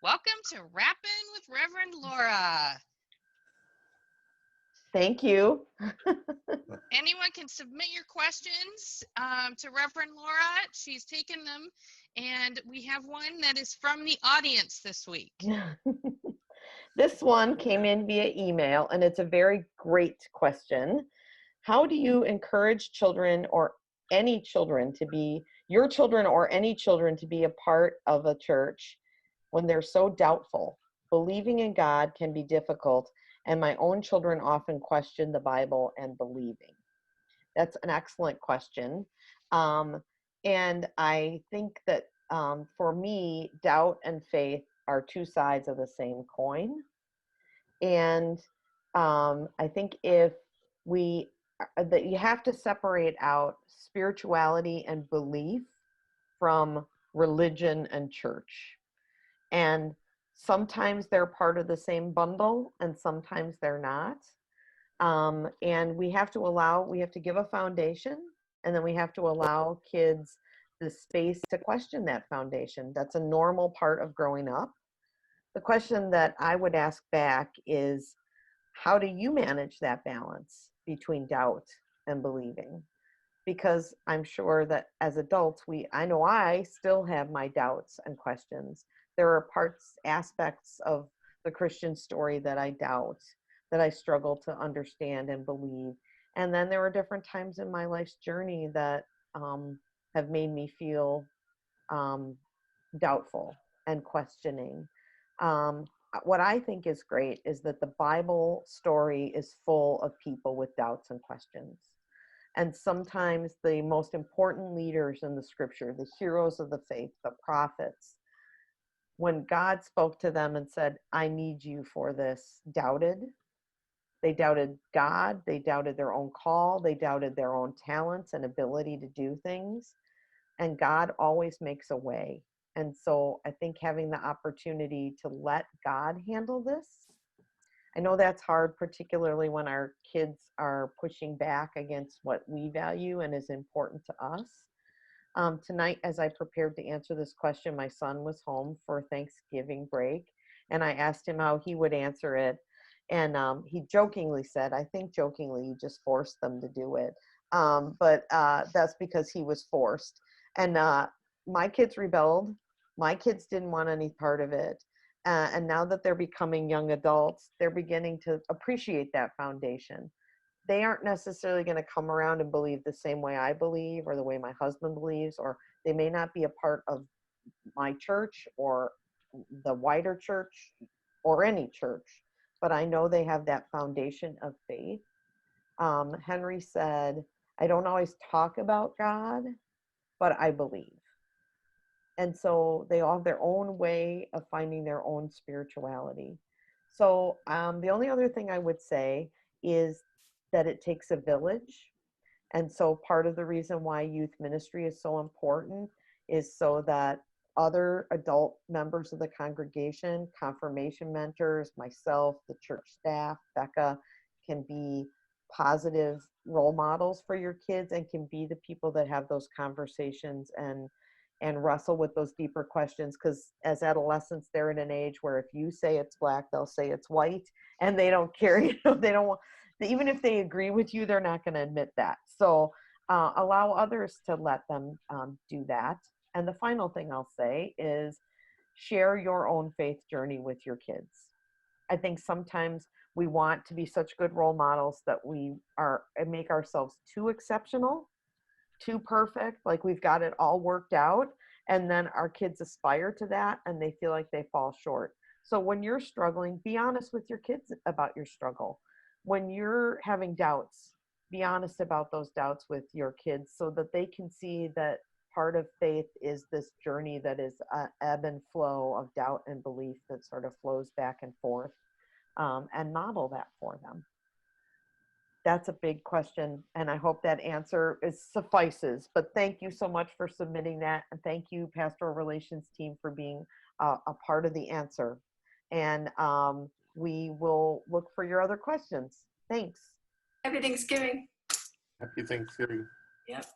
Welcome to Rappin with Reverend Laura. Thank you. Anyone can submit your questions to Reverend Laura. She's taken them, and we have one that is from the audience this week. This one came in via email, and it's a very great question. How do you encourage children or any children to be, your children or any children to be a part of a church when they're so doubtful? Believing in God can be difficult, and my own children often question the Bible and believing. That's an excellent question. And I think that for me, doubt and faith are two sides of the same coin. And I think that you have to separate out spirituality and belief from religion and church. And sometimes they're part of the same bundle and sometimes they're not. And we have to give a foundation, and then we have to allow kids the space to question that foundation. That's a normal part of growing up. The question that I would ask back is, how do you manage that balance between doubt and believing? Because I'm sure that as adults, I know I still have my doubts and questions. There are aspects of the Christian story that I doubt, that I struggle to understand and believe. And then there are different times in my life's journey that have made me feel doubtful and questioning. What I think is great is that the Bible story is full of people with doubts and questions. And sometimes the most important leaders in the scripture, the heroes of the faith, the prophets, when God spoke to them and said, I need you for this, doubted. They doubted God. They doubted their own call. They doubted their own talents and ability to do things. And God always makes a way. And so I think having the opportunity to let God handle this, I know that's hard, particularly when our kids are pushing back against what we value and is important to us. Tonight, as I prepared to answer this question, my son was home for Thanksgiving break, and I asked him how he would answer it. And he jokingly said, I think jokingly, you just forced them to do it. But that's because he was forced. And my kids rebelled. My kids didn't want any part of it. And now that they're becoming young adults, they're beginning to appreciate that foundation. They aren't necessarily going to come around and believe the same way I believe or the way my husband believes, or they may not be a part of my church or the wider church or any church, but I know they have that foundation of faith. Henry said, I don't always talk about God, but I believe. And so they all have their own way of finding their own spirituality. So the only other thing I would say is that it takes a village. And so part of the reason why youth ministry is so important is so that other adult members of the congregation, confirmation mentors, myself, the church staff, Becca, can be positive role models for your kids and can be the people that have those conversations and wrestle with those deeper questions. Because as adolescents, they're in an age where if you say it's black, they'll say it's white, and they don't care. They don't want, even if they agree with you, they're not going to admit that. So allow others to let them do that. And the final thing I'll say is share your own faith journey with your kids. I think sometimes we want to be such good role models that we make ourselves too exceptional, too perfect, like we've got it all worked out. And then our kids aspire to that and they feel like they fall short. So when you're struggling, be honest with your kids about your struggle. When you're having doubts, be honest about those doubts with your kids so that they can see that part of faith is this journey that is an ebb and flow of doubt and belief that sort of flows back and forth, and model that for them. That's a big question, and I hope that answer suffices. But thank you so much for submitting that, and thank you, Pastoral Relations team, for being a part of the answer. And we will look for your other questions. Thanks. Happy Thanksgiving. Happy Thanksgiving. Yep.